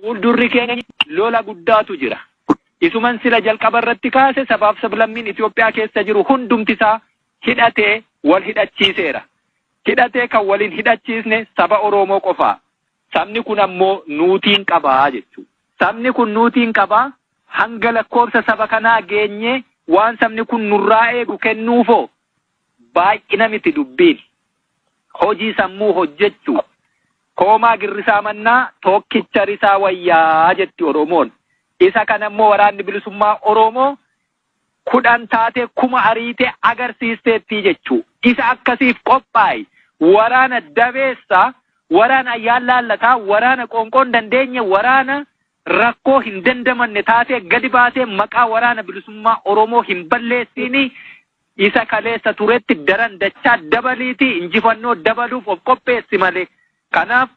fuuldurri keenya lola guddaatu jira. Isuman sila jalqabarratti kaase sabaaf sablammiin Itoophiyaa keessa jiru hundumtisaa hidhatee wal hidhachiiseera. Hidhatee kan waliin hidhachiisne saba Oromoo qofaa. Sabni kun ammoo nuutiin qabaa jechuudha. Sabni kun nuutiin qabaa hanga lakkoofsa saba kanaa geenye waan sabni kun nurraa eegu kennuufoo baay'ina miti dubbiin. Hojii sammuu hojjechuu. Koomaa girrisaa mannaa tokkicha risaa wayyaa jetti Oromoon. Isa kanammoo waraanni bilisummaa Oromoo 10 taate 1000 ariite agarsiisteetti jechuu. Isa akkasiif qophaa'e waraana dabeessa, waraana yaallallataa, waraana qoonqoon dandeenye, waraana rakkoo hin dandamanne taate gadi baasee maqaa waraana bilisummaa Oromoo hin balleessini. Isa kaleessa turetti daran dachaa dabaliiti injifannoo dabaluuf of qopheessi malee. Kanaaf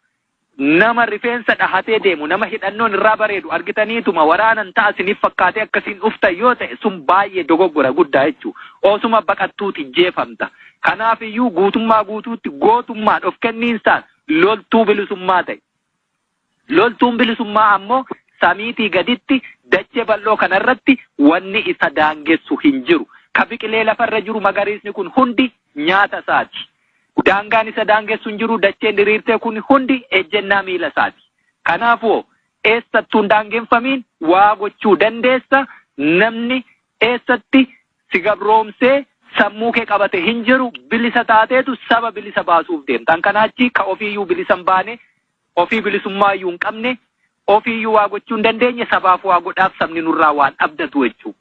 nama rifeensa dhahatee deemu, nama hidhannoon irraa bareedu argitaniituma waraanan ta'a isiniif fakkaatee akkasiin dhufta yoo ta'e sun baay'ee dogoggora guddaa jechuudha. Osuma baqattuuti jeefamta. Kanaaf iyyuu guutummaa guutuutti gootummaan of kenniinsaan loltuu bilisummaa ta'e. Loltuun bilisummaa ammoo samiitii gaditti dachee bal'oo kanarratti wanni isa daangessu hin jiru. Ka biqilee lafarra jiru magariisni kun hundi nyaata isaati. Daangaan isa daangessu hin jiru, dacheen diriirtee kun hundi ejjennaa miila isaati. Kanaafuu eessattuun daangeffamiin waa gochuu dandeessa. Namni eessatti si gabroomsee sammuu kee qabate hin jiru, bilisa taateetu saba bilisa baasuuf deemta. Kanaachi ka ofiiyyuu bilisa hin baane, ofii bilisummaa iyyuu hin qabne, ofiiyyuu waa gochuu hin dandeenye sabaaf waa godhaaf sabni nurraa waan abdatu jechuudha.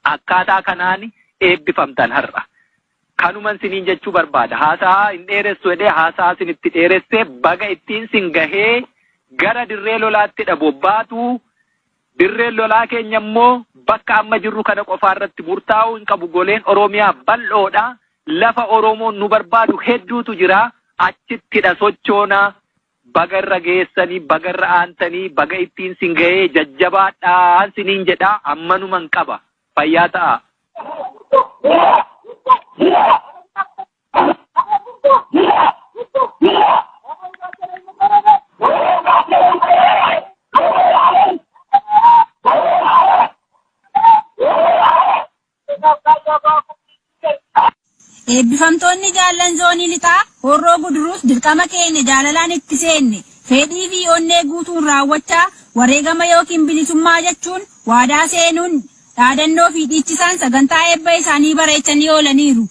Akkaataa kanaan eebbifamtan har'a. Kanuman siniin jechuu barbaada. Haasaa hin dheeressu jedhee haasaa sinitti dheeressee baga ittiin sin gahee gara dirree lolaatti bobbaatu. Dirreen lolaa keenya immoo bakka amma jirru kana qofaarratti murtaa'uu hin qabu. Goleen Oromiyaa bal'oodha. Lafa Oromoon nu barbaadu hedduutu jira. Achittidha sochoonaa. Baga irra geessanii, baga irra aantanii, baga ittiin sin gahee jajjabaadhaan siniin jedhaa ammanuman qaba. Fayyaa ta'a. Eebbifamtoonni jaallan zoonii lixaa horroo guduruus dirqama keenya jaalalaan itti seenne fedhii fi onnee guutuun raawwachaa wareegama yookiin bilisummaa jechuun waadaa seenuun dhaadannoo fi dhiichisaan sagantaa eebba isaanii bareechanii oolaniiru.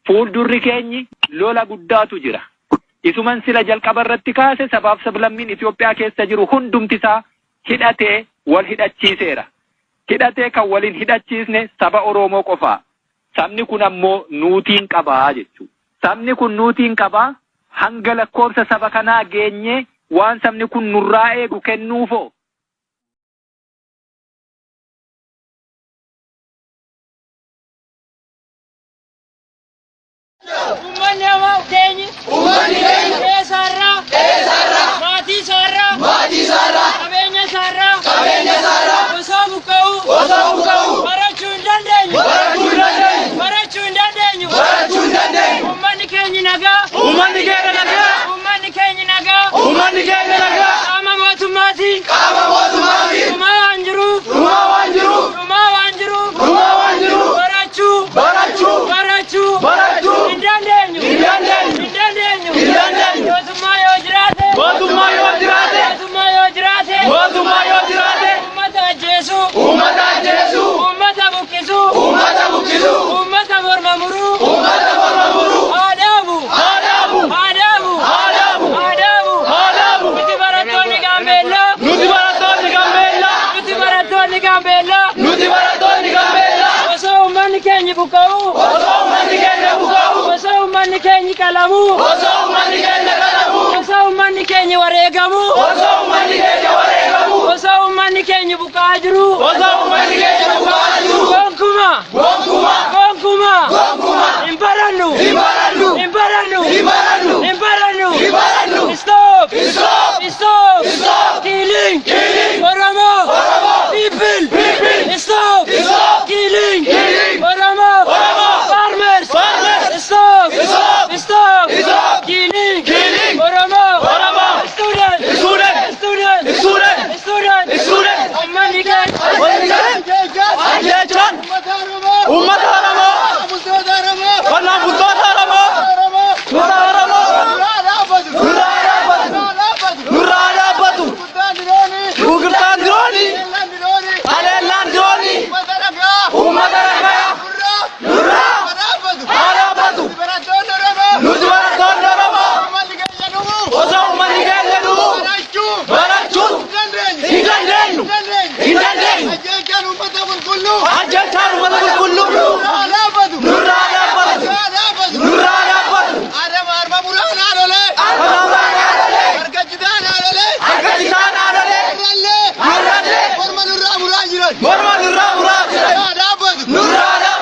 Fuuldurri keenyi lola guddaatu jira. Isuman sila jalqabarratti kaase sabaaf sablammiin Itoophiyaa keessa jiru hundumtisaa hidhatee wal hidhachiiseera. Hidhatee kan waliin hidhachiisne saba Oromoo qofaa. Sabni kun ammoo nuutiin qabaa jechuudha. Sabni kun nuutiin qabaa hanga lakkoofsa saba kanaa geenye waan sabni kun nurraa eegu kennuufoo. Ummanni hamaa keenya eessarraa maatii isaarraa qabeenya isaarraa osoo buqqa'u barachuu hin dandeenyu ummanni keenya nagaa qaama mootummaatiin dhumaa waan jiruuf barachuu hin dandeenyu mootummaa yoo jiraate ummata ajjeesuu ummata buqqisuu ummata morma muruu haadaabu nuti barattoonni gaambeellaa osoo ummanni keenya buqqa'u osoo ummanni keenya qalamu osoo ummanni keenya wareegamu osoo ummanni keenya buqqa'aa jiru gonkumaa